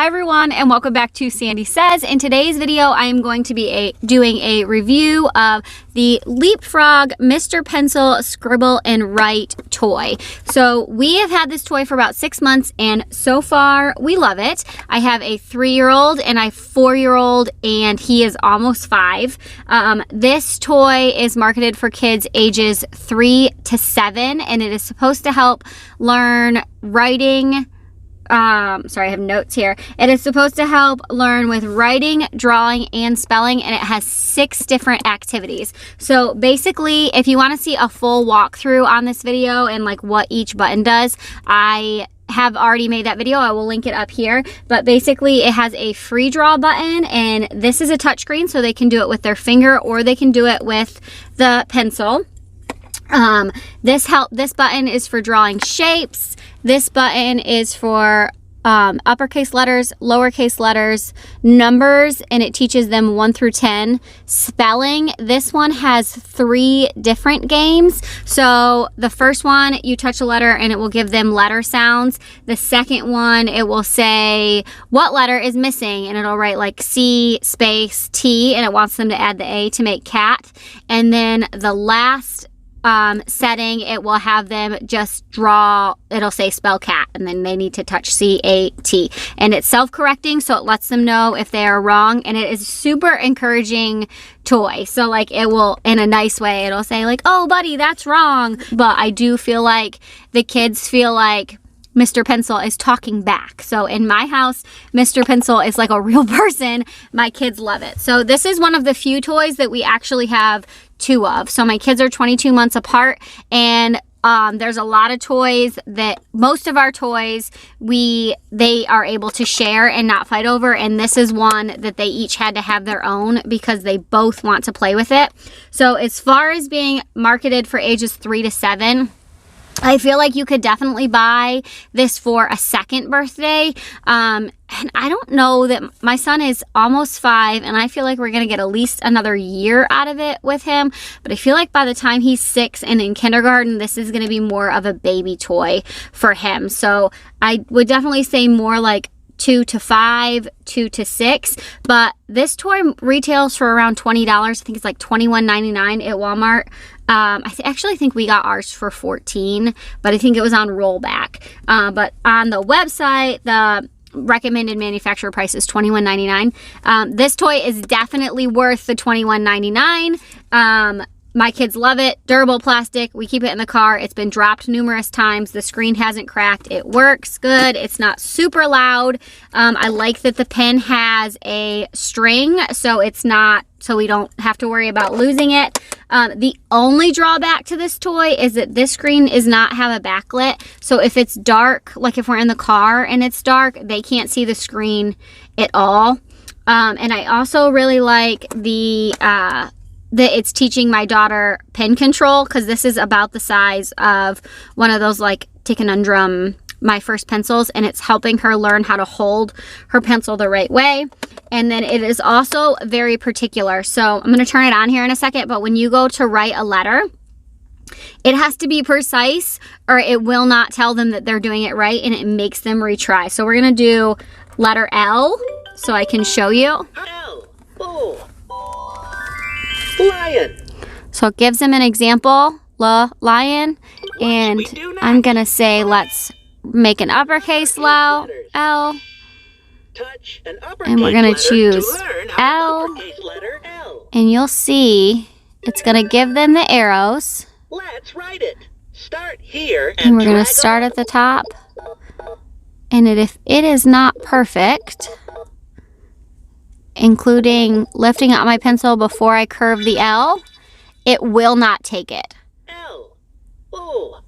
Hi everyone, and welcome back to Sandy Says. In today's video, I am going to be doing a review of the LeapFrog Mr. Pencil Scribble and Write toy. So we have had this toy for about 6 months, and so far we love it. I have a 3-year-old and a 4-year-old, and he is almost 5. This toy is marketed for kids ages 3 to 7, and it is supposed to help learn writing. Sorry, I have notes here. It is supposed to help learn with writing, drawing, and spelling, and it has 6 different activities. So basically, if you want to see a full walkthrough on this video and like what each button does, I have already made that video. I will link it up here. But basically, it has a free draw button, and this is a touchscreen, so they can do it with their finger or they can do it with the pencil. This button is for drawing shapes. This button is for uppercase letters, lowercase letters, numbers, and it teaches them 1 through 10. Spelling, this one has 3 different games. So the first one, you touch a letter and it will give them letter sounds. The second one, it will say what letter is missing, and it'll write like C space T, and it wants them to add the A to make cat. And then the last setting, it will have them just draw, it'll say spell cat, and then they need to touch C-A-T, and it's self-correcting, so it lets them know if they are wrong, and it is super encouraging toy. So like, it will, in a nice way, it'll say like, oh buddy, that's wrong. But I do feel like the kids feel like Mr. Pencil is talking back. So in my house, Mr. Pencil is like a real person. My kids love it. So this is one of the few toys that we actually have 2 of. So my kids are 22 months apart, and there's a lot of toys that, most of our toys, they are able to share and not fight over, and this is one that they each had to have their own because they both want to play with it. So as far as being marketed for ages 3 to 7, I feel like you could definitely buy this for a second birthday. And I don't know, that my son is almost 5, and I feel like we're going to get at least another year out of it with him. But I feel like by the time he's 6 and in kindergarten, this is going to be more of a baby toy for him. So I would definitely say more like 2 to 5, 2 to 6. But this toy retails for around $20. I think it's like $21.99 at Walmart. I actually think we got ours for $14, but I think it was on rollback. But on the website, the recommended manufacturer price is $21.99. This toy is definitely worth the $21.99. My kids love it. Durable plastic. We keep it in the car. It's been dropped numerous times. The screen hasn't cracked. It works good. It's not super loud. I like that the pen has a string, so it's not, so we don't have to worry about losing it. The only drawback to this toy is that this screen does not have a backlit. So if it's dark, like if we're in the car and it's dark, they can't see the screen at all. And I also really like that it's teaching my daughter pen control, because this is about the size of one of those like Conundrum My First pencils, and it's helping her learn how to hold her pencil the right way. And then it is also very particular. So I'm going to turn it on here in a second, but when you go to write a letter, it has to be precise or it will not tell them that they're doing it right, and it makes them retry. So we're going to do letter L so I can show you. L. Oh. Lion. So it gives them an example, lion, and I'm going to say let's make an uppercase L, Touch an and we're going to choose L, and you'll see it's going to give them the arrows. Let's write it. Start here, And we're going to start at the top, and if it is not perfect, including lifting up my pencil before I curve the L, it will not take it. L. O.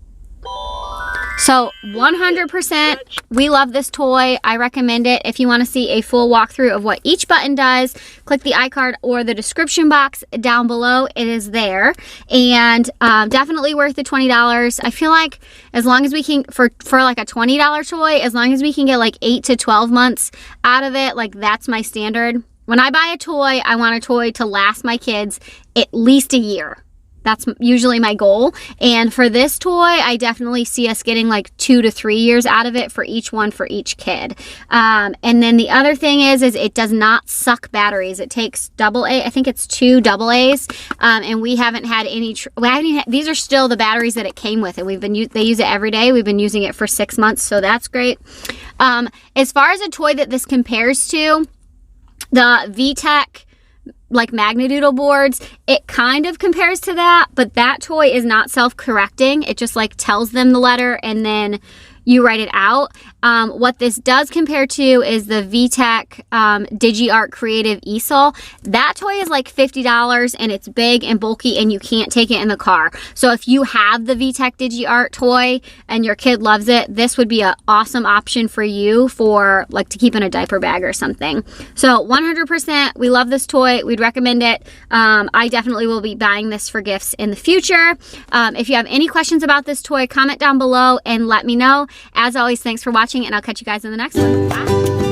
So 100%, we love this toy. I recommend it. If you want to see a full walkthrough of what each button does, click the iCard or the description box down below. It is there. And definitely worth the $20. I feel like as long as we can, for like a $20 toy, as long as we can get like 8 to 12 months out of it, like that's my standard. When I buy a toy, I want a toy to last my kids at least a year. That's usually my goal. And for this toy, I definitely see us getting like 2 to 3 years out of it for each one for each kid. And then the other thing is it does not suck batteries. It takes AA, I think it's 2 AA's, and we haven't had any. These are still the batteries that it came with, and they use it every day. We've been using it for 6 months, so that's great. As far as a toy that this compares to, the VTech like Magnadoodle boards, it kind of compares to that, but that toy is not self-correcting. It just like tells them the letter and then you write it out. What this does compare to is the VTech DigiArt Creative easel. That toy is like $50 and it's big and bulky and you can't take it in the car. So if you have the VTech DigiArt toy and your kid loves it, this would be an awesome option for you for like to keep in a diaper bag or something. So 100%, we love this toy. We'd recommend it. I definitely will be buying this for gifts in the future. If you have any questions about this toy, comment down below and let me know. As always, thanks for watching, and I'll catch you guys in the next one. Bye.